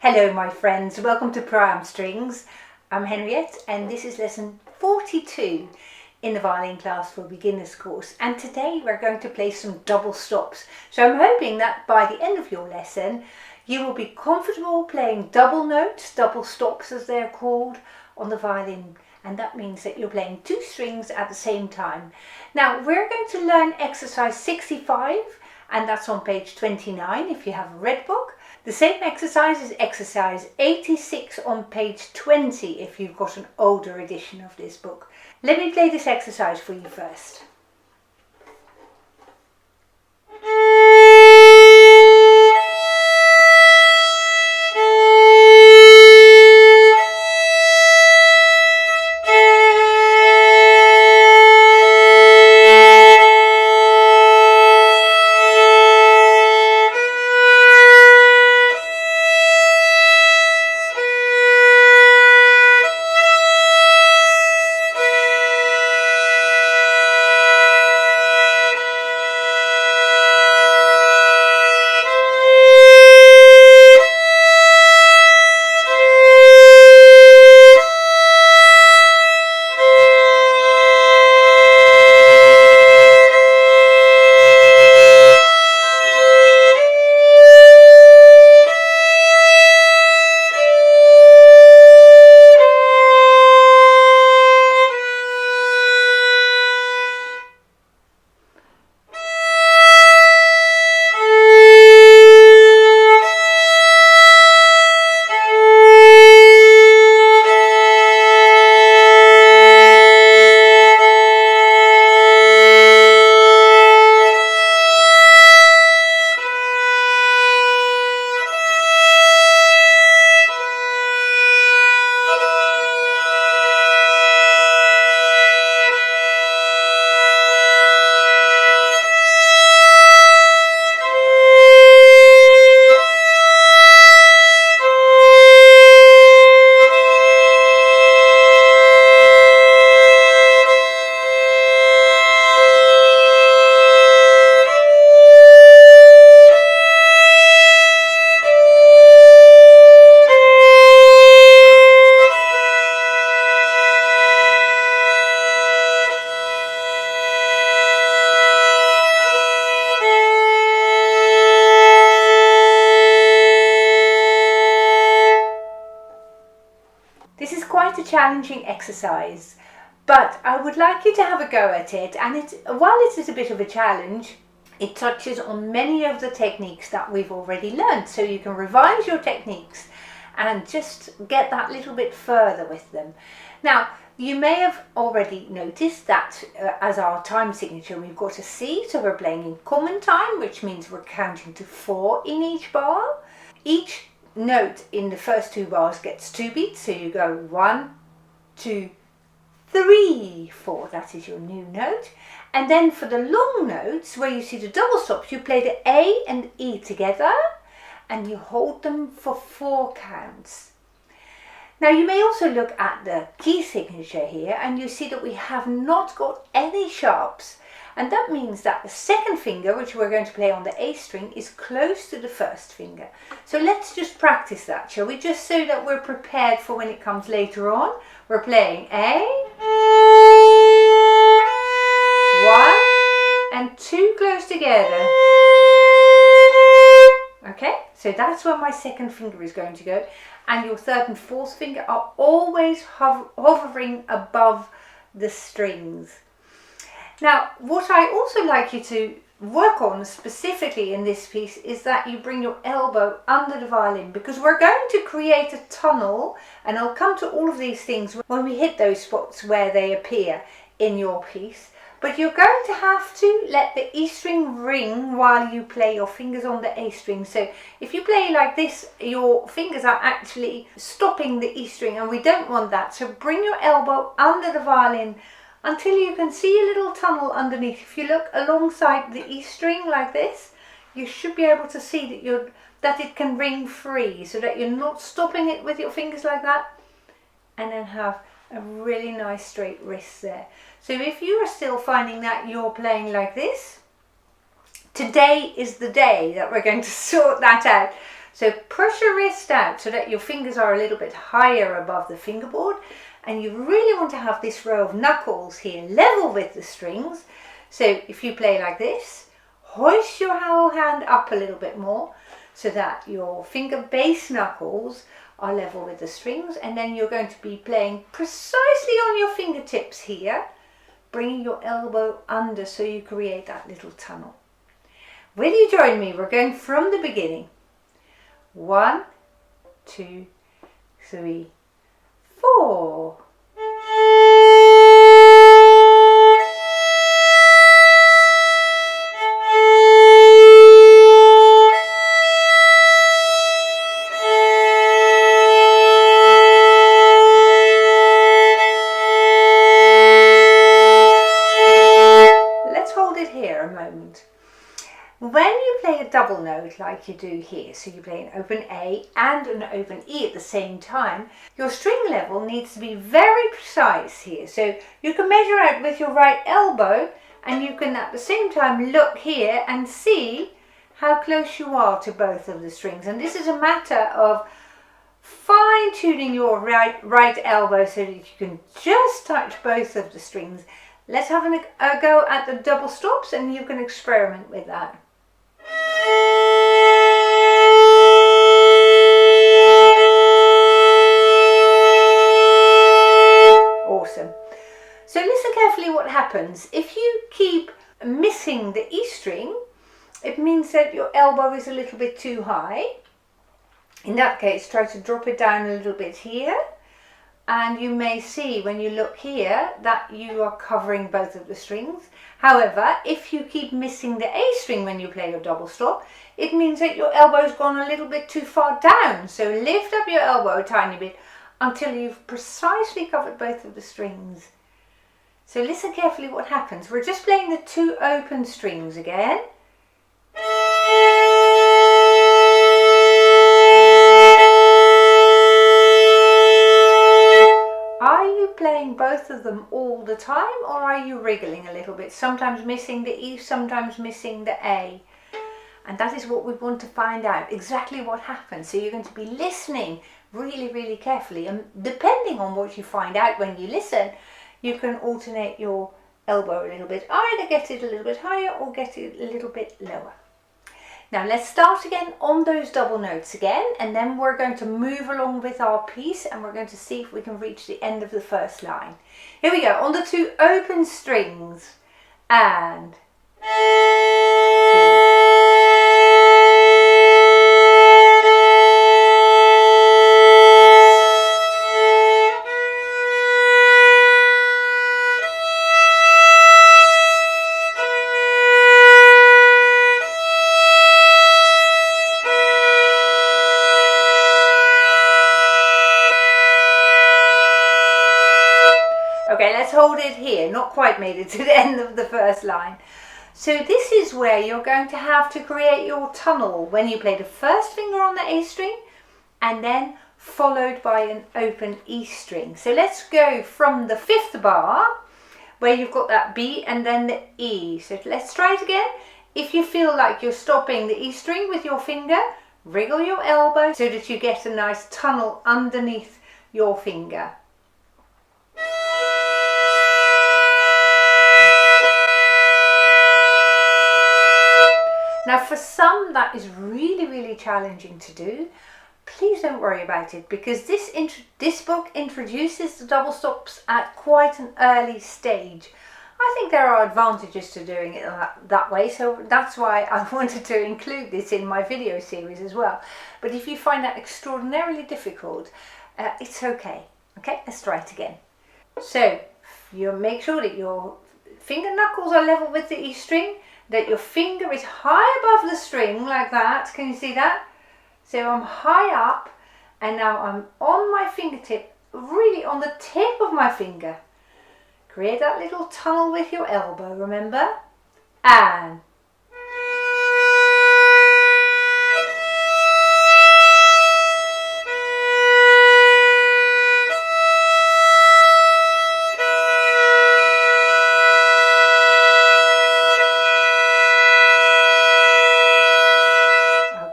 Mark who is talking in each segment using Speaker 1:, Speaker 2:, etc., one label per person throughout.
Speaker 1: Hello my friends, welcome to Pro Strings. I'm Henriette and this is lesson 42 in the violin class for beginners course, and today we're going to play some double stops. So I'm hoping that by the end of your lesson you will be comfortable playing double notes, double stops as they're called, on the violin, and that means that you're playing two strings at the same time. Now we're going to learn exercise 65, and that's on page 29 if you have a red book. The same exercise is exercise 86 on page 20 if you've got an older edition of this book. Let me play this exercise for you first. This is quite a challenging exercise, but I would like you to have a go at it, and while it is a bit of a challenge, it touches on many of the techniques that we've already learned, so you can revise your techniques and just get that little bit further with them. Now, you may have already noticed that as our time signature we've got a C, so we're playing in common time, which means we're counting to 4 in each bar. Each note in the first 2 bars gets 2 beats, so you go 1, 2, 3, 4, that is your new note. And then for the long notes where you see the double stops, you play the A and E together and you hold them for 4 counts. Now you may also look at the key signature here and you see that we have not got any sharps, and that means that the second finger, which we're going to play on the A string, is close to the first finger. So let's just practice that, shall we? Just so that we're prepared for when it comes later on. We're playing A, 1 and 2 close together. Okay, so that's where my second finger is going to go, and your third and fourth finger are always hovering above the strings. Now, what I also like you to work on specifically in this piece is that you bring your elbow under the violin, because we're going to create a tunnel, and I'll come to all of these things when we hit those spots where they appear in your piece. But you're going to have to let the E string ring while you play your fingers on the A string. So if you play like this, your fingers are actually stopping the E string, and we don't want that. So bring your elbow under the violin until you can see a little tunnel underneath. If you look alongside the E string like this, you should be able to see that it can ring free, so that you're not stopping it with your fingers like that, and then have a really nice straight wrist there. So if you are still finding that you're playing like this, today is the day that we're going to sort that out. So push your wrist out so that your fingers are a little bit higher above the fingerboard, and you really want to have this row of knuckles here level with the strings. So if you play like this, hoist your whole hand up a little bit more so that your finger base knuckles are level with the strings, and then you're going to be playing precisely on your fingertips here, bringing your elbow under so you create that little tunnel. Will you join me? We're going from the beginning. 1, 2, 3, 4. When you play a double note like you do here, so you play an open A and an open E at the same time, your string level needs to be very precise here. So you can measure out with your right elbow, and you can at the same time look here and see how close you are to both of the strings. And this is a matter of fine-tuning your right elbow so that you can just touch both of the strings. Let's have a go at the double stops, and you can experiment with that. Awesome. So listen carefully what happens. If you keep missing the E string, it means that your elbow is a little bit too high. In that case, try to drop it down a little bit here. And you may see when you look here that you are covering both of the strings. However, if you keep missing the A string when you play your double stop, it means that your elbow's gone a little bit too far down. So lift up your elbow a tiny bit until you've precisely covered both of the strings. So listen carefully what happens. We're just playing the 2 open strings again. Are you playing both of them all the time, or are you wriggling a little bit? Sometimes missing the E, sometimes missing the A. And that is what we want to find out, exactly what happens. So you're going to be listening really, really carefully. And depending on what you find out when you listen, you can alternate your elbow a little bit. Either get it a little bit higher or get it a little bit lower. Now let's start again on those double notes again, and then we're going to move along with our piece, and we're going to see if we can reach the end of the first line. Here we go, on the 2 open strings, and 2. Okay, let's hold it here. Not quite made it to the end of the first line. So this is where you're going to have to create your tunnel when you play the first finger on the A string and then followed by an open E string. So let's go from the 5th bar where you've got that B and then the E. So let's try it again. If you feel like you're stopping the E string with your finger, wriggle your elbow so that you get a nice tunnel underneath your finger. Now for some that is really, really challenging to do. Please don't worry about it, because this book introduces the double stops at quite an early stage. I think there are advantages to doing it that way, so that's why I wanted to include this in my video series as well. But if you find that extraordinarily difficult, it's okay. Okay, let's try it again. So you make sure that your finger knuckles are level with the E string, that your finger is high above the string like that. Can you see that? So I'm high up, and now I'm on my fingertip, really on the tip of my finger. Create that little tunnel with your elbow, remember? And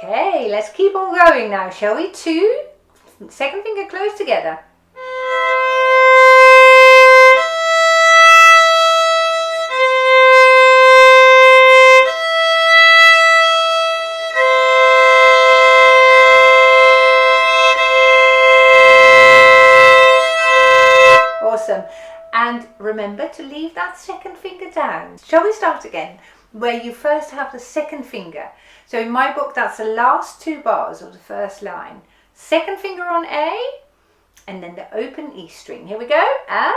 Speaker 1: Okay, let's keep on going now, shall we? 2, second finger close together. Awesome. And remember to leave that second finger down. Shall we start again? Where you first have the second finger. So in my book, that's the last 2 bars of the first line. Second finger on A, and then the open E string. Here we go. And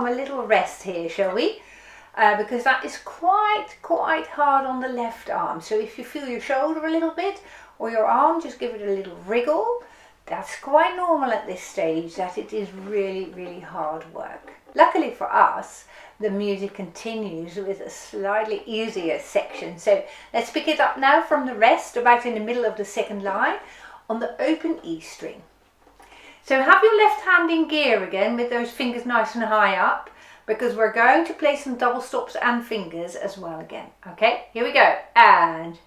Speaker 1: a little rest here, shall we? Because that is quite hard on the left arm. So if you feel your shoulder a little bit or your arm, just give it a little wriggle. That's quite normal at this stage, that it is really hard work. Luckily for us, the music continues with a slightly easier section. So let's pick it up now from the rest, about in the middle of the second line, on the open E string. So have your left hand in gear again with those fingers nice and high up, because we're going to play some double stops and fingers as well again. Okay, here we go. And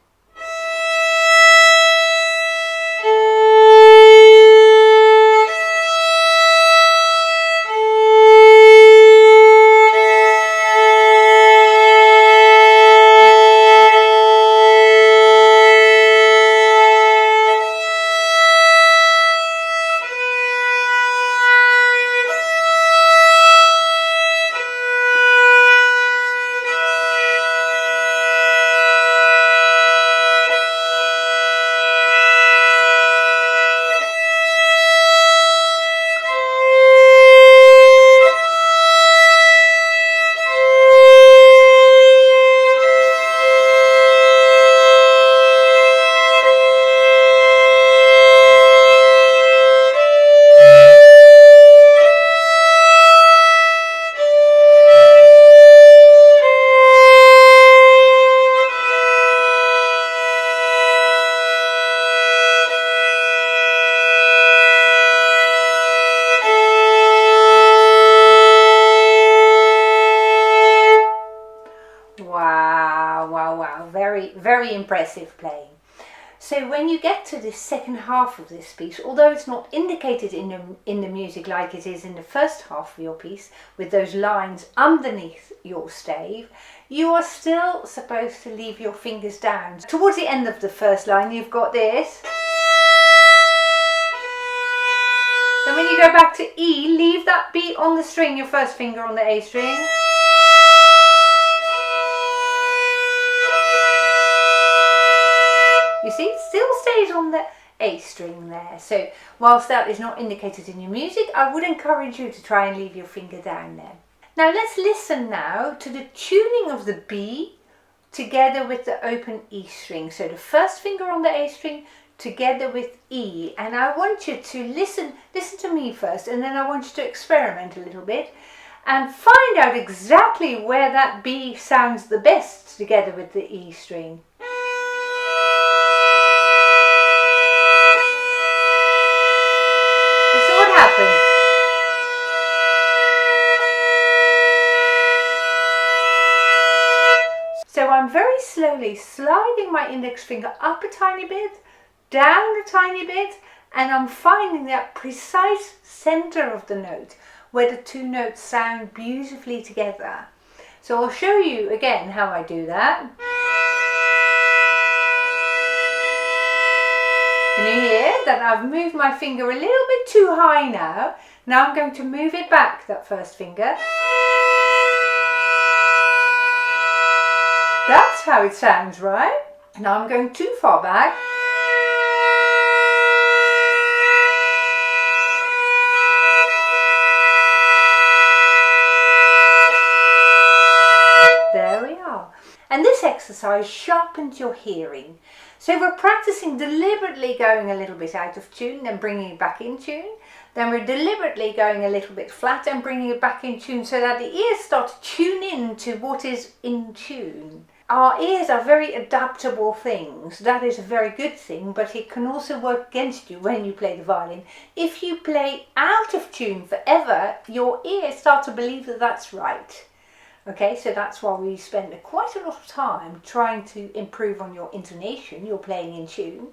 Speaker 1: wow, very impressive playing. So when you get to the second half of this piece, although it's not indicated in the music like it is in the first half of your piece, with those lines underneath your stave, you are still supposed to leave your fingers down. Towards the end of the first line, you've got this. Then when you go back to E, leave that beat on the string, your first finger on the A string. You see, it still stays on the A string there. So whilst that is not indicated in your music, I would encourage you to try and leave your finger down there. Now let's listen now to the tuning of the B together with the open E string. So the first finger on the A string together with E. And I want you to listen to me first, and then I want you to experiment a little bit and find out exactly where that B sounds the best together with the E string. So I'm very slowly sliding my index finger up a tiny bit, down a tiny bit, and I'm finding that precise center of the note where the 2 notes sound beautifully together. So I'll show you again how I do that. Can you hear that I've moved my finger a little bit too high now? Now I'm going to move it back, that first finger. That's how it sounds, right? Now I'm going too far back. There we are. And this exercise exercise sharpens your hearing. So we're practicing deliberately going a little bit out of tune, then bringing it back in tune. Then we're deliberately going a little bit flat and bringing it back in tune, so that the ears start to tune in to what is in tune. Our ears are very adaptable things. That is a very good thing, but it can also work against you when you play the violin. If you play out of tune forever, your ears start to believe that that's right. Okay, so that's why we spend quite a lot of time trying to improve on your intonation, your playing in tune,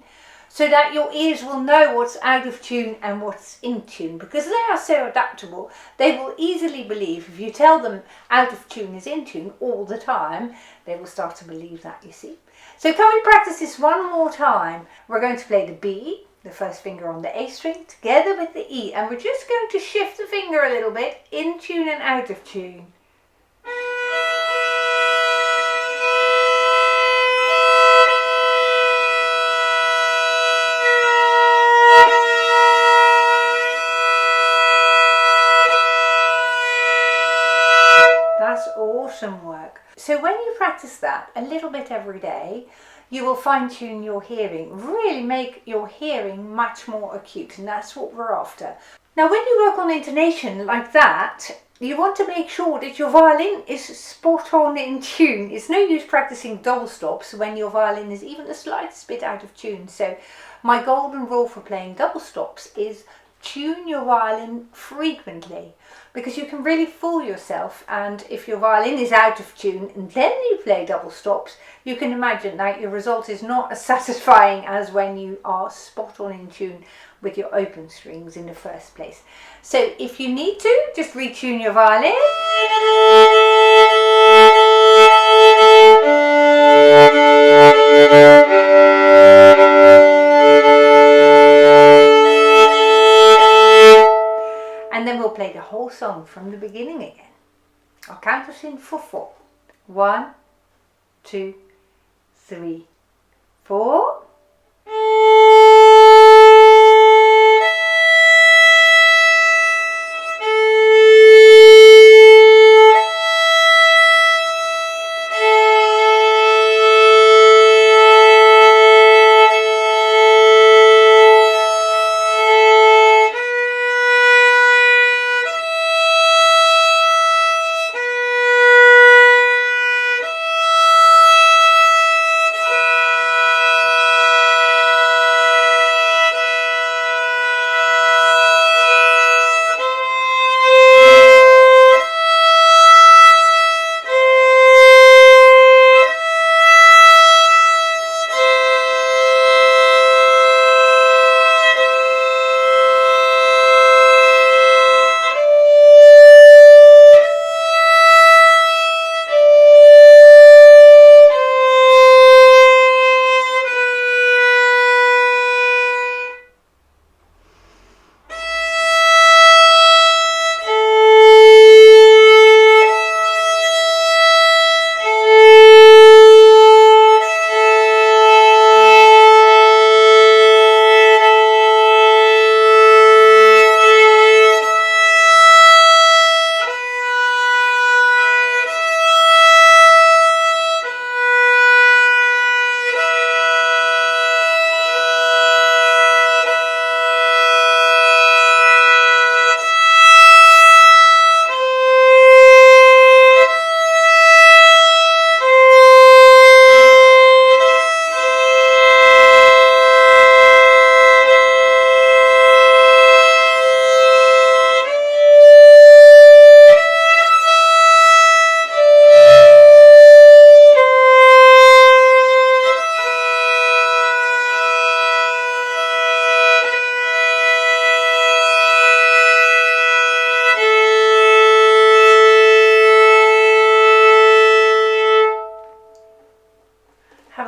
Speaker 1: so that your ears will know what's out of tune and what's in tune. Because they are so adaptable, they will easily believe, if you tell them out of tune is in tune all the time, they will start to believe that, you see. So can we practice this one more time? We're going to play the B, the first finger on the A string, together with the E, and we're just going to shift the finger a little bit, in tune and out of tune. That's awesome work. So when you practice that a little bit every day, you will fine tune your hearing, really make your hearing much more acute, and that's what we're after. Now when you work on intonation like that, you want to make sure that your violin is spot on in tune. It's no use practicing double stops when your violin is even the slightest bit out of tune. So my golden rule for playing double stops is tune your violin frequently, because you can really fool yourself, and if your violin is out of tune and then you play double stops, you can imagine that your result is not as satisfying as when you are spot on in tune with your open strings in the first place. So if you need to, just retune your violin. And then we'll play the whole song from the beginning again. I'll count us in for 4. 1, 2, 3, 4.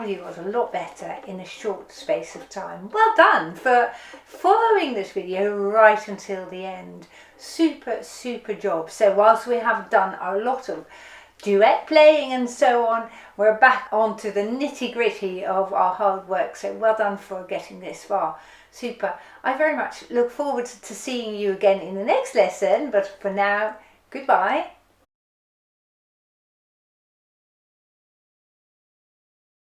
Speaker 1: You got a lot better in a short space of time. Well done for following this video right until the end. Super job. So whilst we have done a lot of duet playing and so on, we're back onto the nitty-gritty of our hard work. So well done for getting this far. Super. I very much look forward to seeing you again in the next lesson, but for now, goodbye.